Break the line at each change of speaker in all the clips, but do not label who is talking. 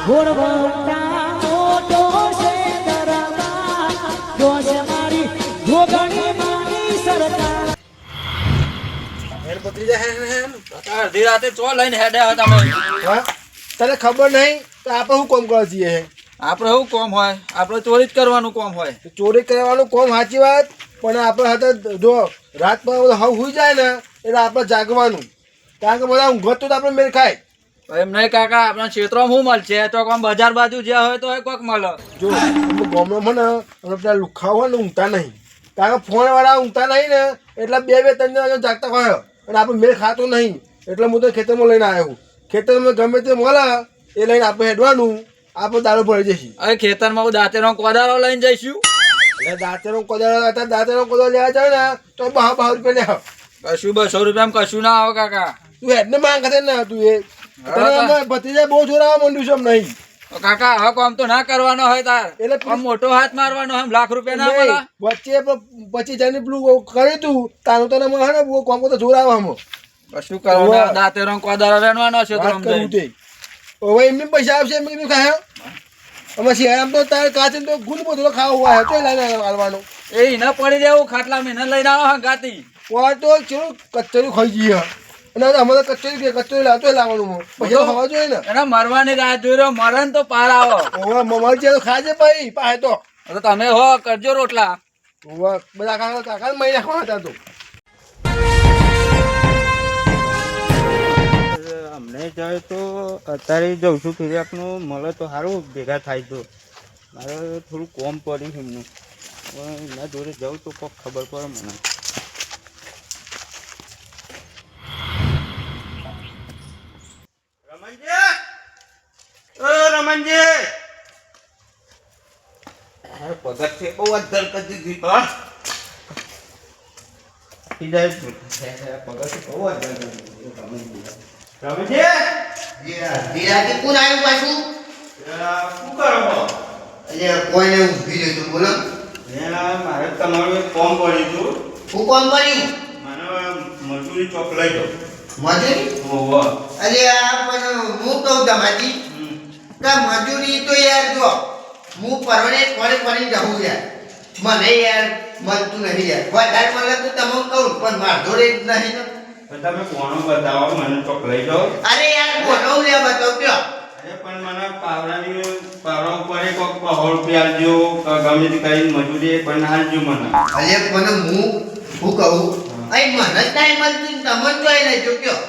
ઘોડવટા મોટો છે દરબાર જોશ મારી જોગણી માની સરકાર
હેર પતરી જાય હે
અડધી રાતે ચો લઈને હેડે હવે તમે
હા તને ખબર નહીં તો આપણે શું કોમ કરવા જઈએ હે
આપણે શું કોમ હોય આપણે ચોરી જ કરવાનું કોમ હોય
તો ચોરી કરવાનું કોમ સાચી વાત પણ આપણે હાથે જો રાત પર હવ હુઈ જાય ને એટલે આપણે જાગવાનું કારણ કે બધા ઊંઘત તો આપણે મેળ ખાય
એમ નહીં કાકા આપણા ક્ષેત્રમાં શું મળશે તો કોમ બજાર બાજુ જ્યાં હોય તો એ કોક મળે
જો અમુક ગામડામાં ને અને પેલા લુખ્ખા હોય ને ઊંઘતા નહીં કારણ કે ફોનવાળા ઊંઘતા નહીં ને એટલે બે બે ત્રણ જણા જાગતા હોય અને આપણે મેળ ખાતો નહીં એટલે હું તો ખેતરમાં લઈને આવ્યો ખેતરમાં ગમે તે મળે એ લઈને આપણે હેડવાનું આપણે દારૂ ભરી જઈશું
હવે ખેતરમાં દાંતેનો કોદાળો લઈને જઈશું
એટલે દાંતેનો કોદાળો હતા દાંતેનો કોદાળો લેવા જાય ને તો 10 રૂપિયા લે
કશું 200 રૂપિયામાં કશું ના આવે કાકા
તું હેડને માંગ કરે ને તું એ તને ભતીજા બહુ જોરાવા માંડ્યું છે એમ નહીં
કાકા હવે કોમ તો ના કરવાનો હોય તાર
એટલે
આમ મોટો હાથ મારવાનો એમ લાખ રૂપિયા ના મળે
વચ્ચે પછી જઈને પેલું કર્યું તું તારું તને હે ને બહુ કોમ તો જોર આવવામાં
કશું કરવાનું દાંતેનો કોદાળો રેણવાનો છે તો
વાત કરું તે હવે એમને પૈસા આવશે એમ કેમ ખાય અમે શિયાળામાં તો તારે કાચે તો ગુંદ બધું ખાવા હોય તો લઈને આવવાનું
એ ન પડી દેવું ખાટલા મહિના લઈને આવો ગાતી
કોઈ તો ચલો કચરું ખાઈ જઈએ અને અમે તો કચરું લાવતો લાવવાનું પછી ખાવા જોઈએ ને
એના મરવાની રાહ જોઈ રહ્યો મરણ તો પાર આવો
હવે મમર છે તો ખાજે ભાઈ પાહે તો
તમે હો કરજો રોટલા
બધા કાકા મહી નાખવાના હતા તો
અમને જાય તો અત્યારે જઉં છું ફેરી આપનું મળે તો સારું ભેગા થાય તો મારે થોડું કોમ પડ્યું એમનું એમના જોડે જાઉં તો કોઈક ખબર પડે મને રમણજી પગત છે બહુ અધર કરી દીધી પગત બહુ અધર કરી દીધી રમણજી
ધીરાથી કોણ આવ્યું પાછું
શું કરો
એટલે કોઈને ઊભી રહેતું બોલો
મારે તમારું એક ફોર્મ પડ્યું હતું
હું કોણ કર્યું
મને મજૂરી ચોક લઈ દો
મજૂરી
ઓહો
અરે આ પણ હું કહું તમારી કે મજૂરી તો યાર જો હું પરવડે ફરી ફરી જવું યાર મને યાર મળતું નહીં યાર વધારે મળે તો તમે કહું પણ માર જોડે જ નહીં તો
તમે કોનો બતાવો મને ચોક લઈ દો
અરે યાર બોલો લે બતાવજો
અરે પણ મને પાવડા ઉપર એક 100 રૂપિયા આલજો ગમે તે કરીને મજૂરી પણ આલજો મને
અરે પણ હું કહું અહીં મને જ નહીં મળતું તમે જ જોઈ લેજો કયો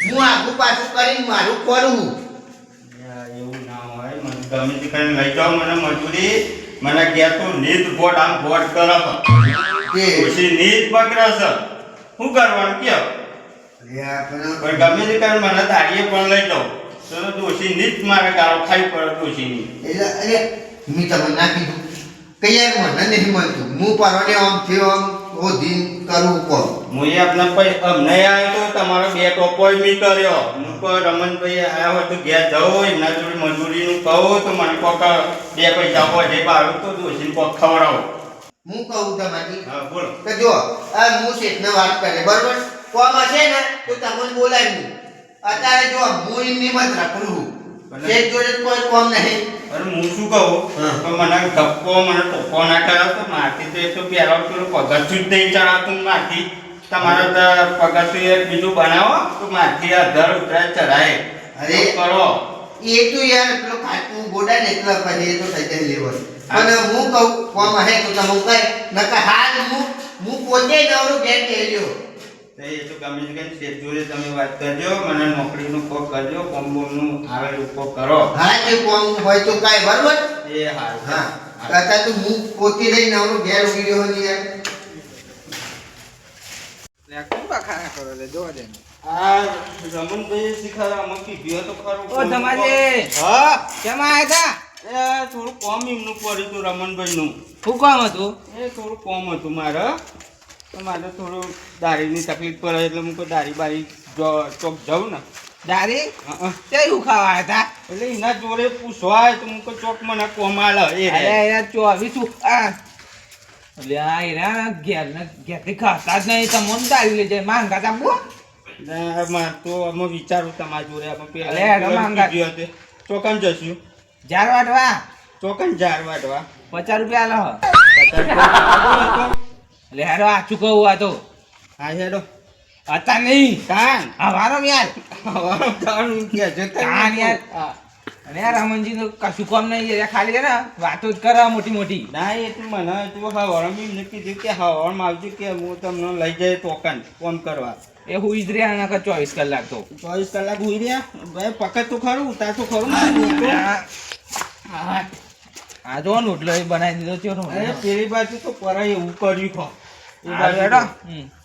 હું આગું પાછું કરીને મારું કરું
એવું ના હોય મને ગમે તે કરીને લઈ જાઓ મને મજૂરી મને ગયા તો નીત બોટ આમ બોટ કરે
કે
પછી નીત બકરે છે શું કરવાનું કયો
યાર પણ
પણ ગમે તે કરીને મને દાડીએ પણ લઈ જાઓ તો દોશી નીત મારે ગાળો ખાઈ પડે દોશીની
એટલે અરે મેં તમને ના કીધું કે યાર મને નહીં મળતું હું પરવડે આમ થયો આમ ઓધીન કરું કોમ
મુએ આપને અમને આવ્યો તો તમારો બે ટોપોય મી કર્યો હું કો રમણભાઈ આવ્યા હોય તો ઘેર જાઓ એમના જોડે મજૂરીનું કહો તો મને કોક 2 પૈસા વધે બારું તો દોશીને કોક ખવડાવો
હું કહું તમારી
હા બોલો
કે જો આ હું શેઠને વાત કરે બરોબર કોમ હશે ને તો તમને બોલાવ્યું અત્યારે જો હું એમની મત રાખું શેઠ જોડે કોઈ કોમ નહીં
અરે હું શું કહું તો મને ધક્કો મને ટોપો ના કર્યો તો મારથી તો એક તો પહેલો પેલું પગથિયું જ નહીં ચડાવતું મારથી તમારે તો પગથિયું એક બીજું બનાવો તો મારથી આ ધર ઉતરાય ચડાય
અરે
કરો
એ તો યાર પેલો ખાટું ગોડા ને એટલે પછી એ તો થઈ જાય લેવલ અને હું કહું કોમ હે તો તમે કહે નકા હાલ હું પોતે નવરો ઘેર ગયેલો
તો એ તો ગમે તે કરીને શેઠ જોડે તમે વાત કરજો મને નોકરીનું કોક કરજો કોમ બોમનું આવેલું કોક કરો
હા જે કોમ હોય તો કાંઈ બરોબર
એ હારું
હા અત્યારે તો હું પોતે લઈ નવરો ઘેર ઉગી રહ્યો ને યાર
આ રમણભાઈ શીખવાડવા મૂકી ગયો તો ખરું
ઓ ધમાજી
હા
કેમ આયા
એ થોડું કોમ એમનું પડ્યું હતું રમણભાઈનું
શું કામ હતું
એ થોડું કોમ હતું મારે તો મારે થોડું દાઢીની તકલીફ પડે એટલે હું કોઈ દાઢી બારી ચોક જાઉં ને
દારી
હા
તે શું ખાવા હતા
એટલે એના જોડે પૂછવાય તો હું કોઈ ચોક મને કોમ આલે એ
અરે યાર 24 એટલે આ હીરા ઘેરથી ખાતા જ નહીં તમને દારી લઈ જાય માંગા તા બો
તો અમે વિચારું તમારી જોડે અમે
અરે, માંગા.
ચોકન જશું
ઝાડ વાટવા
ચોકન ઝાડ વાટવા
50 રૂપિયા આલો
50 રૂપિયા
લે હેડો આ ચૂકવું આ તો
હા હેડો
અત્યારે નહીં
કાન
હા વારો યાર
હવાનું ખાવાનું કે છે
કાન યાર. અને યાર રમણજી તો કશું કામ નહીં યાર, ખાલી છે ને વાતો જ કરે મોટી મોટી.
ના એ તું મને તું હવારમાં બી એમને કીધું કે હવારમાં આવજો કે હું તમને લઈ જાય ટોકન ફોન કરવા
એ હુઈ જ રહ્યા નકર 24 કલાક તો
24 કલાક હોઈ રહ્યા ભાઈ પકડ તો ખરું ઉતાર તો ખરું
આ જો નોટલો એ બનાવી દીધો છે
અરે પેલી બાજુ તો પરાય એવું કર્યું ખો એ બાજુ
હેડો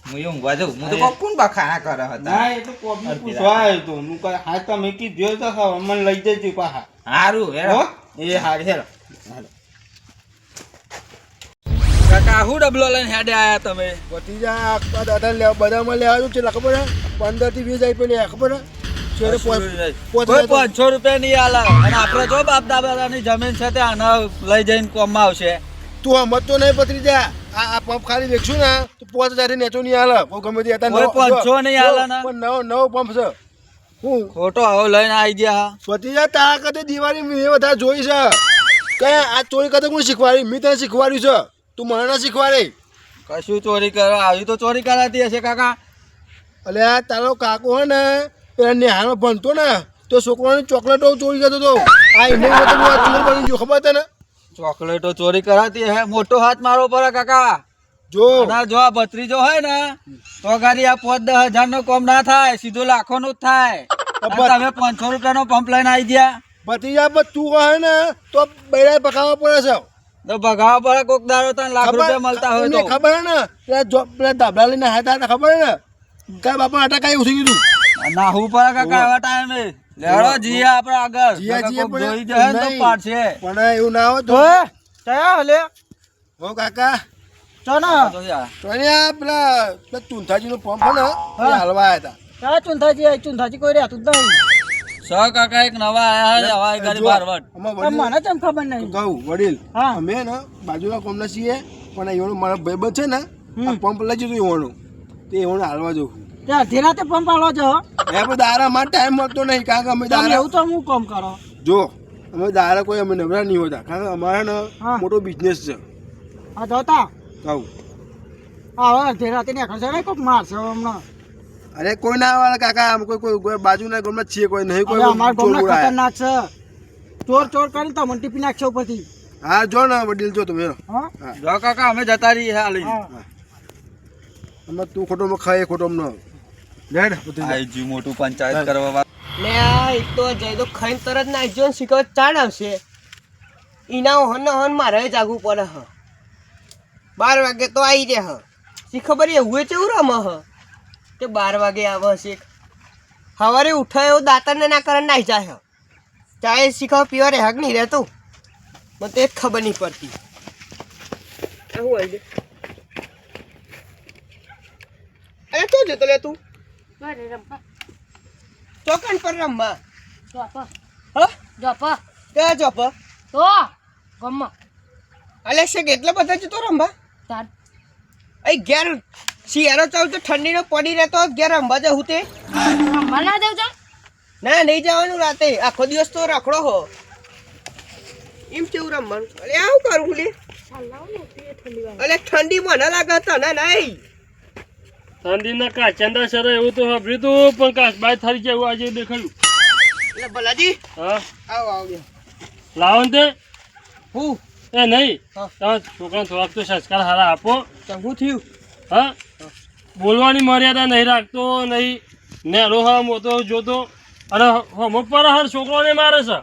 હું એ ઊંઘવા જાઉં. હું તો કહું કોણ બખાડા કરે હતા.
ના એ તો કોબી પૂછવા આવ્યો તો હું કહે હા તમે કીધું તો ખાવા મને લઈ જજો પાછા
હારું હેડો.
હો એ હારી હેલો
કાકા હું ડબલો લઈને હેડે આયા તમે?
ભતીજા આ દાદા લેવા બધામાં લેવાનું છે ખબર હે 15 થી 20 આવી પેલી ખબર હે શેરે
કોઈ 500 રૂપિયા નહીં આલે અને આપણે જો બાપ દાદાની જમીન છે તે આને લઈ જઈને કોમમાં આવશે.
તું સમજતો નહીં ભત્રીજા આ પંપ ખાલી વેચશું ને તો 5000 થી નેચો નહીં હાલે કોઈ ગમે તે હતા
કોઈ 500 નહીં હાલે ને.
પણ નવો પંપ છે હું
ખોટો હવે લઈને આવી ગયા.
ભત્રીજા તારા કદે દિવાળી મેં વધારે જોઈ છે કયા આ ચોરી કદે કોણ શીખવાડી મેં તને શીખવાડ્યું છે તું મને ના શીખવાડે.
કશું ચોરી કરવા આવી તો ચોરી કરાતી હશે કાકા.
એટલે આ તારો કાકો હે ને પેલા નેહાનો ભણતો ને તો છોકરાની ચોકલેટો ચોરી કરતો હતો આ એને ચોર બની ગયો ખબર તને.
ચોકલેટો ચોરી કરાતી હે મોટો હાથ મારો પર કાકા.
જો
અને જો આ ભત્રીજો હોય ને તો ગાડી આ 5-10 નો કોમ ના થાય સીધો લાખો નું જ થાય. અને તમે 500 રૂપિયાનો પંપ લઈને આવી ગયા
ભત્રીજા પણ તું કહે ને તો બૈરા પકાવવા પડે છે
તો ભગાવા પર કોક દાડો તને લાખ રૂપિયા મળતા હોય
એમને
તો
ખબર હે ને પેલા ધાબળા લઈને હાથા હતા ખબર હે ને કઈ બાપા અટકાઈ ઉઠી ગયું
ના હું પર કાકા એવા ટાઈમે લેડો જીએ આપણે આગળ
જીએ
કોક જોઈ જાય ને તો પાડશે.
પણ એવું ના હોય તો
કયા હલે
હો કાકા
ચાના
તો એને આ પેલા ચુંથાજીનો પંપ હે ને એ હાલવા આવ્યા હતા.
ક્યાં ચુંથાજી કોઈ રહેતું જ નહીં.
સ કાકા એક નવા આયા હે હવાઈ ગાડી બારવટ.
અમારા વડીલ
મને કેમ ખબર નહીં.
કહું વડીલ
હા.
અમે ને બાજુના કોમના છીએ પણ એવાનો મારા ભાઈબંધ છે ને આ પંપ લઈ જતું એવાનો તે એવાનો હાલવા જવું
ત્યાં અડધી રાતે પંપ આલો છો
એ પણ દારામાં ટાઈમ મળતો નહીં કારણ કે અમે
તમે
દારા
એવું તો હું કામ કરો.
જો અમે દારા કોઈ અમે નવરા નહીં હોતા કારણ કે અમારા ને
હા.
મોટો બિઝનેસ છે
આ જોતા
કહું
હવે અડધી રાતે નીકળશે ને કોક મારશે હમણાં.
અરે કોઈ ના આવે કાકા આમ કોઈ બાજુના ગામમાં છીએ કોઈ નહીં કોઈ
અરે અમારા
ચોર
ગામના
બોલાય.
ખતરનાક છે. ચોર કરીને તમને ટીપી નાખશે ઉપરથી.
હા જો ને વડીલ જો તમે
હા
જો કાકા અમે જતા રહીએ હાલી.
હા.
અમે તું ખોટોમાં ખાય ખોટોમાં ન લેડ બધું
આઈ જી મોટું પંચાયત કરવા વાળું.
લે આ એક તો જઈ તો ખાઈને તરત નાખજો ને શીખવત ચાડ આવશે ઈના હન હન મારે જાગવું પડે હ 12 વાગે તો આવી જાય હ શી ખબર એ હુએ ચેવું રમે હ તે 12 વાગે આવે છે સવારે ઉઠાય એવું દાંતરને ના કરે નાઈ જાય હ ચાય શીખવ પીવા રે હક નહીં રહેતું મને તો એ જ ખબર નહીં પડતી આ હું આવી અરે તો જતો લે તું ચોકન પર રમવા હા ક્યાં ચોપ અલે છે કેટલા બધા જતો રમવા અહીં ઘેર શિયાળો ચાલુ તો ઠંડીનો પડી રહેતો ઘેર રમવા જવું તે ના નહીં જવાનું રાતે આખો દિવસ તો રખડો હો એમ કેવું રમવાનું અરે આવું કરું લે અલે ઠંડી મને લાગે તને નહીં
ઠંડીના કાચંદા સર એવું તો સાંભળ્યું તું પણ કાચબાઈ થઈ ગયા એવું આજે દેખાયું.
એટલે ભલાજી
હા
આવો આવો
લાવો ને તે
હું
એ નહીં
હા.
તમે છોકરાને થોડાક તો સંસ્કાર સારા આપો.
ચંગું થયું
હા બોલવાની મર્યાદા નહીં રાખતો નહીં નેરો હા મોતો જોતો અને હમ પર હર છોકરોને મારે છે.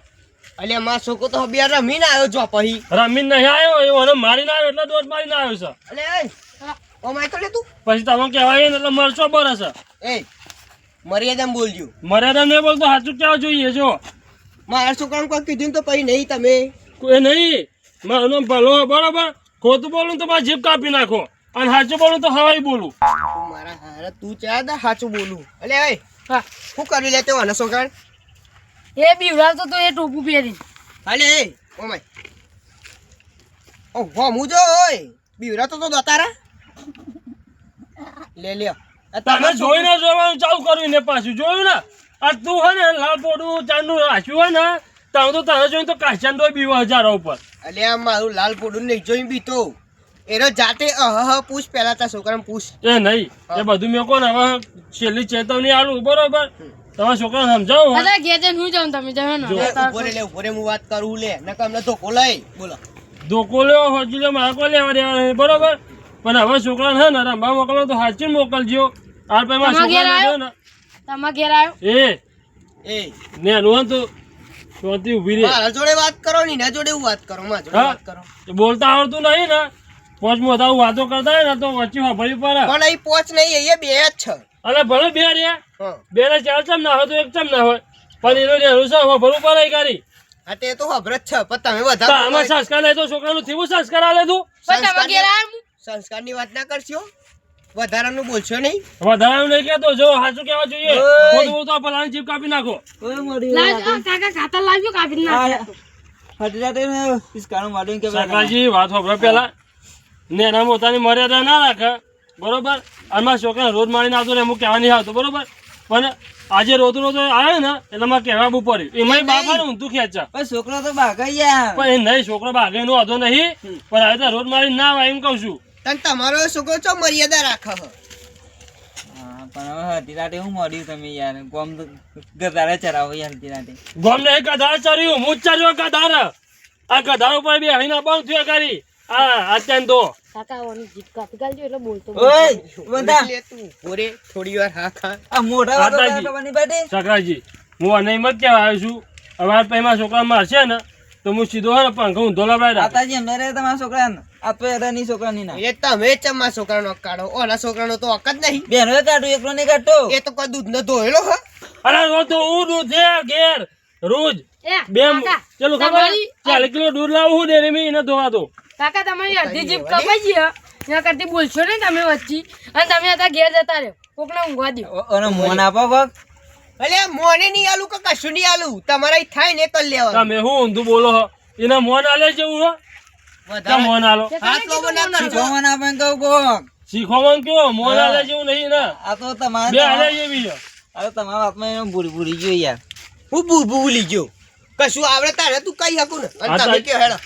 અલે મારો છોકરો તો બે રમીને આવ્યો જો પછી
રમીને નહીં આવ્યો એવો અને મારીને આવ્યો એટલે દોઢ મારીને આવ્યો છે.
અલે ઓ માઈકો લે તું
પછી તમે કહેવાય ને એટલે મરચો બરે છે.
એ મર્યાદામાં બોલજો
મર્યાદા નહીં બોલતો સાચું કહેવા જોઈએ. જો
મારા છોકરાને કોઈ કીધું ને તો પછી નહીં તમે
એ નહીં મારો ભલો બરોબર ખોટું બોલું તો મારી જીભ કાપી નાખો અને સાચું બોલું તો હવાઈ બોલું.
તું મારા હારા તું ચાર દા સાચું બોલું અલે એ હા શું કરી લેતો આના છોકરા
એ બીવડાવતો તો એ ટોપું પહેરી
અલે એ ઓ માય ઓ હો મુજો ઓય બીવરાતો તો દતારા લે લ્યો
તમે જોઈને જોવાનું ચાલુ કર્યું ને પાછું જોયું ને આ તું હે ને લાલ પોડું ચાંદનું રાખ્યું હોય ને તાવ તો તારે જોઈને તો કાશ્યાન તો બીવો હજારો ઉપર.
અલ્યા મારું લાલ પોડું નહીં જોઈ બીતો એનો જાતે પૂછ પહેલા તાર છોકરાને પૂછ.
એ નહીં એ બધું મેં કોને હવે છેલ્લી ચેતવણી આલું બરોબર. તમારા છોકરાને સમજાવો.
અરે ઘેર જઈને હું જાઉં તમે જાઓ ને
ઉભો રે હું વાત કરું લે નકર અમને ધોકો લઈ બોલો.
ધોકો લેવો હજુ લે મારે કોઈ લેવા દેવા નહીં બરોબર. પણ હવે છોકરાને હે ને રમવા મોકલો તો સાચી મોકલજો. આ પછી મારા છોકરાને ને
તમારા ઘેર આવ્યો
એ
નેનું હોય તો શાંતિ ઊભી રહે.
મારા જોડે વાત કરો ને એના જોડે હું વાત કરું મારા જોડે વાત કરો.
બોલતા આવડતું નહીં ને પોચ મોટા વાતો કરતા હોય ને તો વચ્ચે વાપરવી પડે.
પણ અહીં પોચ નહીં એ બે જ છે.
અરે ભલે બે રહ્યા
હા
બે ને ચાર ચમ ના હોય તો એક ચમ ના હોય પણ એનો નેનું છે વાપરવું પડે ગાડી.
હા તે તો ખબર જ છે પણ તમે વધારે
આમાં સંસ્કાર નહીં તો છોકરાનું થયું સંસ્કાર આલે તું.
પણ તમારા ઘેર આવ્યો
સંસ્કારની વાત ના કરશો વધારાનું બોલશો નહીં.
વધારે નહીં કહેતો જો સાચું કહેવા જોઈએ. ખોટું બોલતો આ પલાની જીભ કાપી નાખો.
કાકા ખાતર લાવ્યો કાપી નાખ
સરકારજી વાત સાંભળો પેલા નેના મોટાની મર્યાદા ના રાખે બરોબર. અને મારા છોકરાને રોજ મારીને આવતો ને હું કહેવા નહીં આવતો બરોબર. પણ આજે રોતું આવે ને એટલે મારે કહેવા બહુ પડ્યું એમાં બાપા ને ઊંધું ખેંચા
છોકરો તો ભાગાઈ ગયા.
પણ એ નહીં છોકરો ભાગે નો વાંધો નહીં પણ હવે રોજ મારી ના આવે એમ કઉ છું.
તને તમારો છોકરો છો મર્યાદા રાખે છે.
પણ હવે હતી રાતે હું મળ્યું તમે યાર ગોમ ગધારે ચરાવો યાર હતી રાતે.
ગોમ ને ગધાર ચર્યું હું જ ચર્યો ગધાર. આ ગધાર ઉપર બી હહીના બંધ થયો કરી આ અત્યાર તો
કાકા ઓની જીપ કાપી કાઢજો એટલે બોલતો
ઓય બધા
લે તું ઓરે થોડી વાર હા ખા.
આ મોઢા
માતાજી.
વાળા બેઠી
સકાજી હું અને મત કહેવા આવ્યો છું. હવે આ પછી મારા છોકરા મારશે ને તો હું સીધો હે ને પંખો ઊંધો લવડાવી રાખું.
માતાજી એમને રે તમારા છોકરાને આ તો એરાની છોકરાની ના
એ તમે ચમ્મા છોકરાનો કાઢો ઓના છોકરાનો તો હક જ નહીં.
બેનો કાઢું એકલો નહીં કાઢતો.
એ તો કોઈ દૂધ ન ધોયેલો હ.
અરે રોજ તો હું દૂધ છે ઘેર રોજ
એ
બે
કાકા
ચલો ખબર 40 કિલો દૂધ લાવું હું ડેરી માં એને ધોવા દો.
કાકા તમારી અડધી જીપ કપાઈ ગઈ એના કરતી બોલશો ને તમે વચ્ચે અને તમે હતા ઘેર જતા રહ્યો કોકને ઊંઘવા દો.
અને મોન આપો બક
અલ્યા મોને નહીં આલું કે કશું નહીં આલું તમારા ઈ થાય ને કર લેવાનું.
તમે હું ઊંધું બોલો હો એના મોન આલે જેવું હો ક્યાં મોન આલો
હાથ લો બનાવતા છો.
મોન આપે કહું કોક
શીખવામાં કયો મોન આલે જેવું નહીં ને
આ તો
બે
તમારે
આલે જેવી છે.
અરે તમારા વાતમાં એનો ભૂરી ગયો યાર.
હું ભૂલી ગયો કશું આવડે તારે તું કઈ શકું ને અને તમે કયો હેડો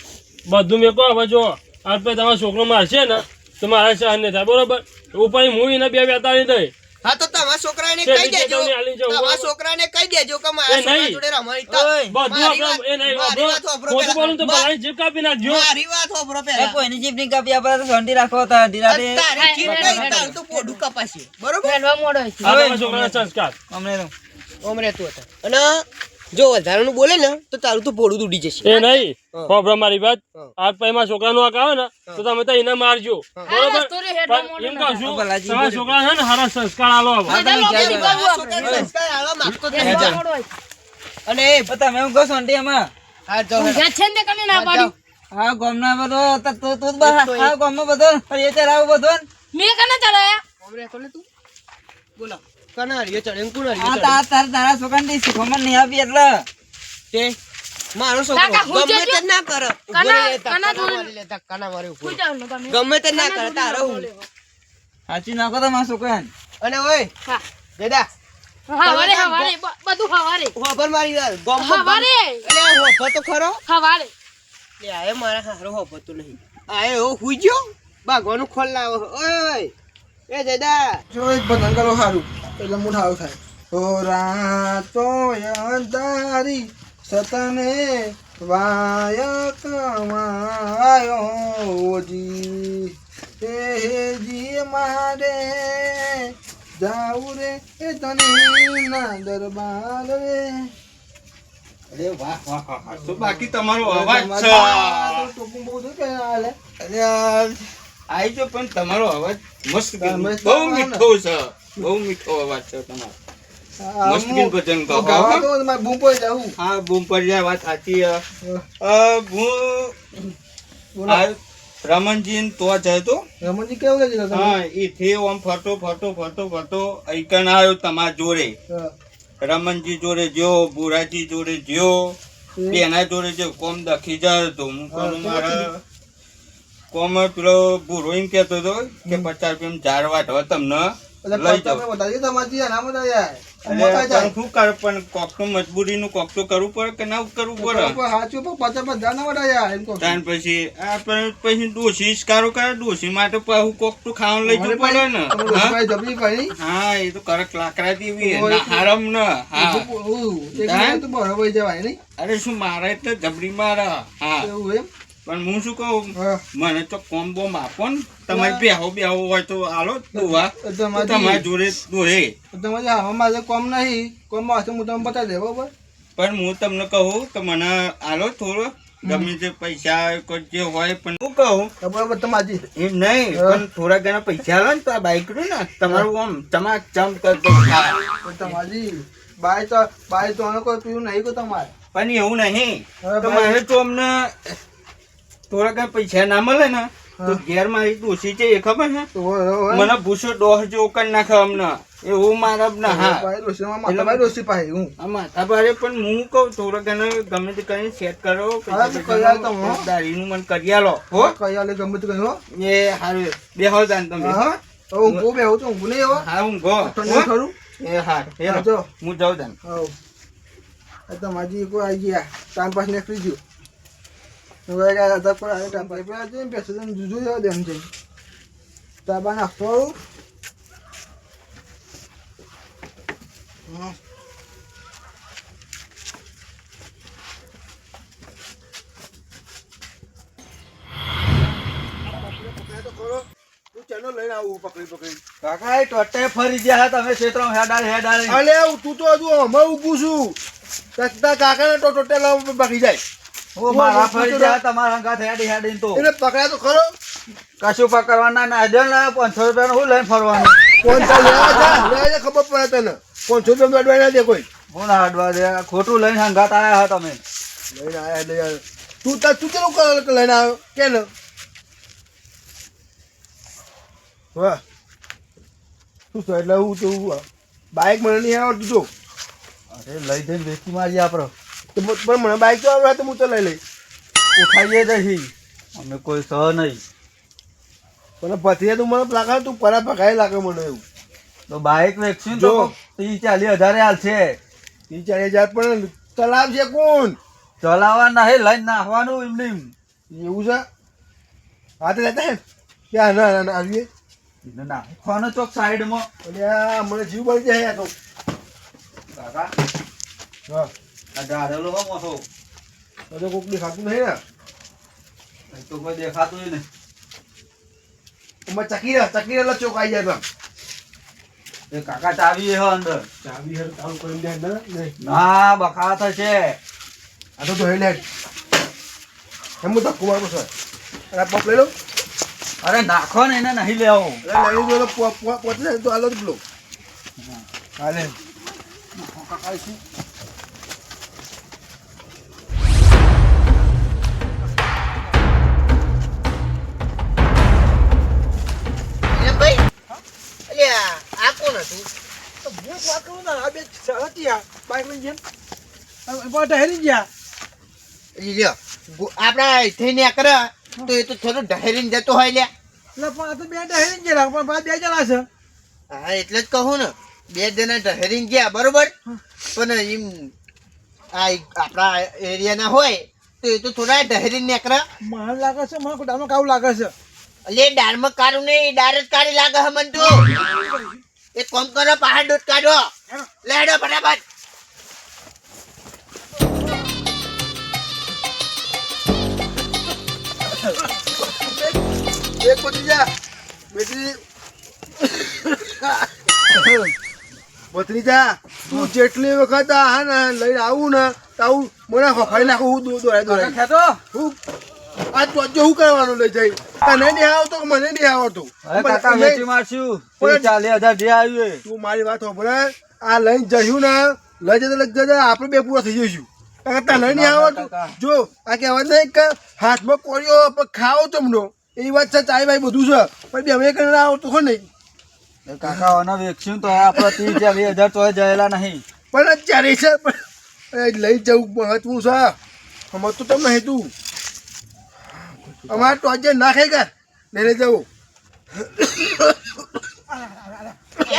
બધું મેં કહો હવે જો આ પછી તમારો છોકરો મારશે ને તો મારા સહન નહીં થાય બરોબર. ઉપર હું એને બે બેતાળી દઈ.
હા તો તમારા છોકરાને
તે
કહી દેજો
ચેતવણી આલી જાઉં.
તમારા છોકરાને કહી દેજો કે મારા
એ નહીં.
છોકરા જોડે રમાડી
ઓય,
બધું આપણે એ નહીં
મારી વાત
ખોટું
સાંભળો
બોલું તો
પહેલા.
પલાની જીભ કાપી નાખજો.
મારી વાત સાંભળો
એ
પહેલા.
કોઈની જીભ ની કાપી આપડે તો શાંતિ રાખો તો અડધી રાતે
તારી જીભ નહીં, તારું તો પોડું કપાશે બરોબર
હેડવા મોડો છે
આ તમારા છોકરાના સંસ્કાર.
અમને તો
ઓમ રહેતું હતા અને જો વધારાનું બોલે ને તો તારું તો પોડું ઉડી જશે.
એ નહીં ખબર મારી વાત
હા.
આ પછી મારા છોકરાનું આ આવે ને તો તમે તો એને મારજો બરોબર.
રસ્તો રે હેડવા
પણ
મોડો
એમ કહું છું
ભલાજી
તમારા છોકરા છે ને સારા સંસ્કાર આલો હવે.
આ તમે ક્યાં જાઓ?
તમારા છોકરાને સંસ્કાર આલવા માંગતો જ નહીં.
હેડવા મોડો છે
અને
પણ તમે એમ કહો શાંતિ એમાં
હા જાઓ હેડો.
ઊંઘ્યા છે ને તે કને ના પાડી
હા ગામના બધો તું તું હા ગામમાં બધો એ ચરાવ બધો ને.
મેં કને ચડાયા
ઓમ રહેતો ને તું બોલો કના હરિયો ચડે ને કોણ હરિયો
આ
ચડે
તારા છોકરાને શીખવામાં નહીં આપી એટલે
તે મારો છોકરો
કાકા, હું
ગમે
જજો.
તે ના કરે
કના જોડે-
મારી લેતા કના મારે ઉભો
સુઈ જાઓ ને તમે
ગમે તે ના કરે તારો હું
સાચી નાખો તો મારા છોકરાને.
અને ઓય
હા
દેદા
હવારે હવારે બધું હવારે
હોબર મારી વાત ગમ
હવારે
એટલે હોબર તો ખરો
હવારે
લે આય મારા હારો હોબર તો નહીં આય ઓ હુઈ ગયો ભાગવાનું ખોલ લાવો ઓય એ દેદા
જો એક ભજન કરો સારું એટલે મોઢા આવું થાય. ઓ રાતો અંધારી સતને વાય કમાયો જી એ જી મારે જાઉં રે એ તને ના દરબાર રે.
અરે વાહ વાહ વાહ વાહ. તો બાકી તમારો અવાજ છે
ટોપું બહુ શું કે હાલે?
અરે યાર, આઈ જો પણ તમારો અવાજ મસ્ત
તમે
બહુ મીઠો છે બહુ મીઠો અવાજ છે તમારો મસ્ત ગીત ભજન ગાઓ.
ગાવા તો મારે બૂમ પડી જાઉં.
હા બૂમ પડી જાય વાત સાચી છે. હું આ રમણજી ને તો જાય તો
રમણજી કેવું લાગે છે તમને?
હા એથી આમ ફરતો આઈકન આવ્યો તમારા જોડે
હા.
રમણજી જોડે જ્યો બુરાજી જોડે જ્યો બેના જોડે જો કોમ દખી જાય તો હું કોમ મારા કોમ પેલો બુરો એમ કેતો હતો કે 50 રૂપિયા ઝાડ વાટવા તમને
એટલે
લઈ
તમે
જાઓ.
બતાવી તમારી એનામાં તો યાર. મકાઈ જાય.
પણ શું કર પણ કોક તો મજબૂરીનું કોક તો કરવું પડે કે ના કરવું પડે
સાચું પણ પાછા બધા ના વડાયા એમ કહું.
ત્યાર પછી આ પણ પછી ડોશી સ્કારો કરે ડોશી માટે પાછું કોક તો ખાવાનું લઈ જવું પડે ને
તમારે
હા?
ભાઈ જબરી ભાઈ.
હા એ તો કરક લાકડા જેવી ના હારમ ન હા
એક મિનિટ તો બરોબર જવાય નહીં
અરે શું મારે એટલે જબરી મારે હા
એવું એમ
પણ હું શું કહું
હા.
મને તો કોમ બોમ આપો ને તમારે બેહો હોય તો આલો દોવા તો તમારી જોડે દોહે
તમારે આમાં મારે કોમ નહીં કોમ હશે હું તમને બતાવી દે બરોબર
પણ હું તમને કહું કે મને આલો થોડો ગમે તે પૈસા કોઈ જે હોય પણ હું કહું
બરોબર તમારી
એમ નહીં પણ થોડા ઘણા પૈસા આલો ને તો આ બાઈક નું ને તમારું આમ ચમાક ચમ કરતો
તમારી બાય તો આને કોઈ પીવું નહીં કહું તમારે
પણ એવું નહીં
હવે
તો મારે તો અમને થોડા ઘણા પૈસા ના મળે ને તો ઘેર મારી ડોસી છે એ ખબર છે
તો હવે
મને ભૂસો ડોહ જેવો કરી નાખે અમને એવું મારા ના હા
ભાઈ ડોશીમાં માથા ભાઈ ડોશી પાસે હું
આ માથા ભારે પણ હું કહું થોડા ઘણા ગમે તે કરીને સેટ કરો
હા, તો કરી આલો તમે, હો.
દાઢીનું મને કરી આલો હો
કઈ આલે ગમે તે કહ્યું
એ હારું બેહો જાન તમે
હા હવે ઊંઘું બેહું તો ઊંઘું નહીં હવે
હા હું ગો
ઠંડુ ખરું
એ હા
હા, જો.
હું જાઉં જાન
હવ આ તમારી કોઈ આવી ગયા ટાઈમ પાસ નીકળી ગયું હવે ગયા હતા પર આવે ટાઈમ પાસ પેલા જઈને બેસે તો જુજુ જવા દે એમ છે તાબા નાખતો આવું. હા. તું ચાલો લઈને આવું પકડી
કાકા એ ટોટે ફરી ગયા તમે ક્ષેત્રમાં હેડાડે
અલે તું તો હજુ હમણાં ઊભું છું તારા કાકાને તો ટોટેલ બાકી જાય
ઓ મારા ફરી ગયા તમારા હંગાથ હેડીને તો
એને પકડાય તો ખરો
કશું પકડવાના ના દે ને 500 રૂપિયાનું હું લઈને ફરવાનું
કોણ ચાલ લેવા જા ખબર પડે તને 500 રૂપિયા અડવાઈ ના દે કોઈ
હું ના અડવા દે ખોટું લઈને હંગાત આયા હા તમે
લઈને આયા એટલે યાર તું ચલો લઈને આવ્યો કે ને વાહ શું છે એટલે હું તો બાઇક મને નહીં આવડતું તો
અરે લઈ જઈને વેચી મારી આપણે
પણ મને બાઇક તો આવડે તો હું તો લઈ લઈ
ઉઠાઈએ જઈ અમે કોઈ સહ નહીં
મને પથરીએ તું મને લાગે તું પરા પકાઈ લાગે મને એવું
તો બાઇક વેચશું
જો.
તો 30-40 હજાર હાલશે
30-40 પણ ચલાવશે કોણ
ચલાવવા નહીં લઈને નાખવાનું એમની
એવું છે હાથે લેતા હે ક્યાં ના ના આવીએ
નાખવાનો ચોક સાઈડમાં
એટલે આ મને જીવ બળી જાય આ તો
કાકા
હા
આ ગાધેલો હો મોસો
તો કોક દેખાતું નહીં ને
એ તો કોઈ દેખાતું નહીં
એમાં ચકી રહ્યા ચોક આવી જાય
એ કાકા ચાવી હે અંદર
ચાવી હર ચાલુ કરી દે ને નહીં
ના બખા થશે
આ તો ધોઈ લે એમ તો કુવાનું છે અરે પપ લઈ લો
અરે નાખો ને એને નહીં લેવો
અરે લઈ લો પોતે જાય તો હાલો જ લો હાલે
એ ભાઈ અલ્યા આ કોણ હતું
હું વાત કરું ને આ બે સળતિયા બાઈક લઈને જેમ બધા હેરી ગયા
ઈ લ્યો આપણા અહીંથી નીકળે તો એ તો થોડું ઢહેરીને જતો હોય લ્યા
એટલે પણ આ તો બે હેરી ગયા પણ બે જણા છે
હા એટલે જ કહું ને બે જણા ઢહેરીને ગયા બરોબર પણ એમ આ આપણા એરિયાના હોય તો એ તો થોડા ઢહેરીને નીકળે
મને લાગે છે મને ખોટામાં કાવું લાગે છે
એટલે ડાળમાં કાઢું નહીં ડાળ જ કાઢી લાગે હે મને તો એક કામ કરો પહાડ દૂધ કાઢો લેડો ફટાફટ
એક પતી જા બેટી ભત્રીજા તું જેટલી વખત આ ને લઈને આવું ને તો આવું મને ખોખાઈ નાખું હું દોડાય
ખેતો
હું આ તો જો હું કરવાનું લઈ જઈ તને નહીં આવતો કે મને નહીં આવડતું
અરે કાકા વેચી મારશું 30-40 હજાર જે આવ્યું એ.
તું મારી વાત સાંભળે આ લઈને જઈશું ને લઈ જતા આપણે બે પૂરા થઈ જઈશું કારણ કે તને નહીં આવડતું જો આ કહેવાય નહીં કે હાથમાં કોળિયો પણ ખાઓ તમનો એ વાત છે ચાય ભાઈ બધું છે પણ બે હવે કરીને આવડતું હોય નહીં
એ કાકા ઓને વેચશું તો આપણે 30-40 હજાર તોય જયેલા નહીં
પણ અત્યારે છે પણ લઈ જવું મહત્વું છે સમજતું તમને નહીં તું અમારે તો આજે ના ખાઈ કર લઈને જવું
એ,